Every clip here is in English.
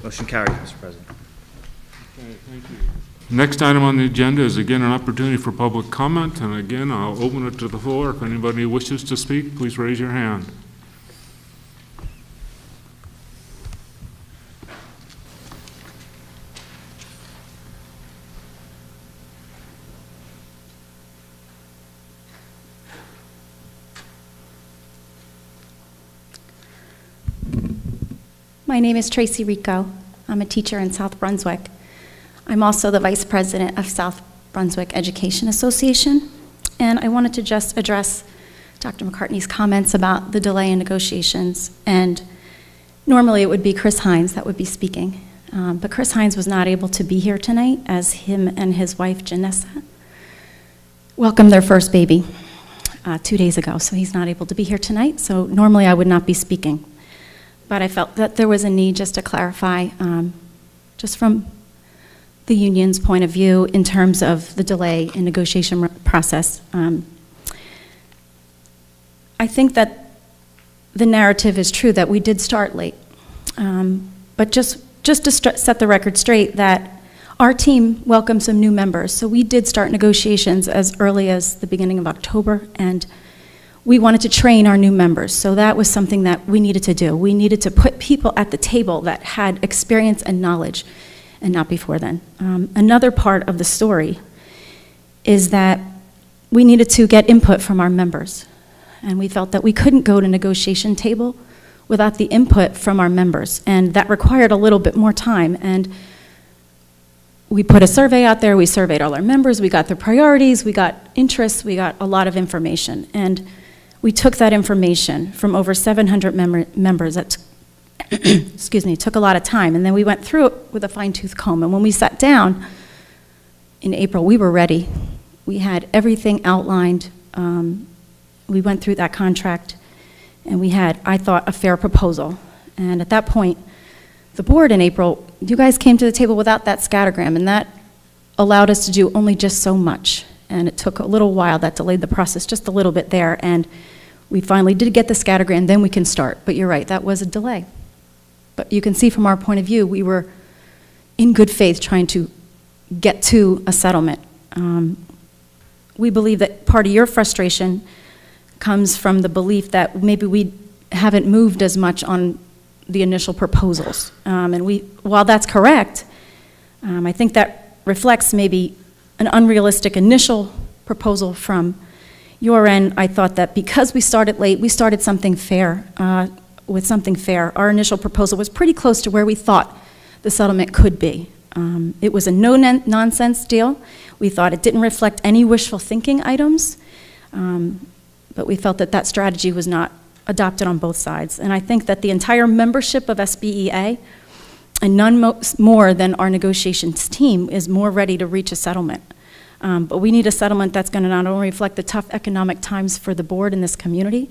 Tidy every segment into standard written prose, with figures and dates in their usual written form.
Motion carries, Mr. President. Okay, thank you. Next item on the agenda is again an opportunity for public comment, and again I'll open it to the floor. If anybody wishes to speak, please raise your hand. My name is Tracey Rico. I'm a teacher in South Brunswick. I'm also the Vice President of South Brunswick Education Association, and I wanted to just address Dr. McCartney's comments about the delay in negotiations. And normally it would be Chris Hines that would be speaking, but Chris Hines was not able to be here tonight as him and his wife, Janessa, welcomed their first baby 2 days ago, so he's not able to be here tonight, so normally I would not be speaking. But I felt that there was a need just to clarify, just from the union's point of view in terms of the delay in negotiation process. I think that the narrative is true that we did start late, but just to set the record straight, that our team welcomed some new members, so we did start negotiations as early as the beginning of October, and we wanted to train our new members, so that was something that we needed to do. We needed to put people at the table that had experience and knowledge, and not before then. Another part of the story is that we needed to get input from our members, and we felt that we couldn't go to negotiation table without the input from our members, and that required a little bit more time. And we put a survey out there, we surveyed all our members, we got their priorities, we got interests, we got a lot of information. And we took that information from over 700 members. That excuse me, took a lot of time, and then we went through it with a fine-tooth comb. And when we sat down in April, we were ready. We had everything outlined. We went through that contract, and we had, I thought, a fair proposal. And at that point, the board in April, you guys came to the table without that scattergram, and that allowed us to do only just so much. And it took a little while. That delayed the process just a little bit there, and we finally did get the scattergram, then we can start. But you're right, that was a delay. But you can see from our point of view, we were in good faith trying to get to a settlement. We believe that part of your frustration comes from the belief that maybe we haven't moved as much on the initial proposals. And while that's correct, I think that reflects maybe an unrealistic initial proposal from your end. I thought that because we started late, we started something fair, with something fair. Our initial proposal was pretty close to where we thought the settlement could be. It was a no-nonsense deal. We thought it didn't reflect any wishful thinking items, but we felt that that strategy was not adopted on both sides. And I think that the entire membership of SBEA, and none more than our negotiations team, is more ready to reach a settlement. But we need a settlement that's going to not only reflect the tough economic times for the board in this community,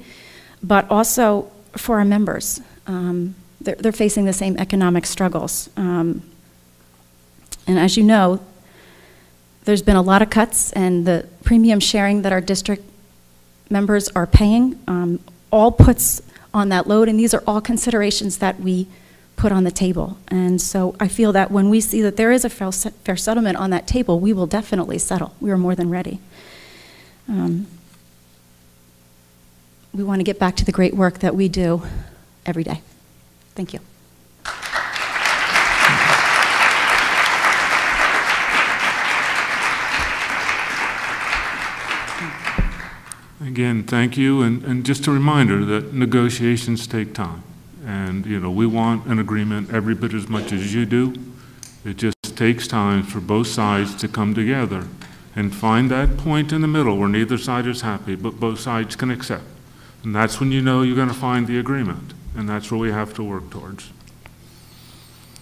but also for our members. They're facing the same economic struggles. And as you know, there's been a lot of cuts, and the premium sharing that our district members are paying all puts on that load, and these are all considerations that we put on the table. And so I feel that when we see that there is a fair settlement on that table, we will definitely settle. We are more than ready. We want to get back to the great work that we do every day. Thank you. Again, thank you, and just a reminder that negotiations take time. And, you know, we want an agreement every bit as much as you do. It just takes time for both sides to come together and find that point in the middle where neither side is happy, but both sides can accept. And that's when you know you're going to find the agreement. And that's where we have to work towards.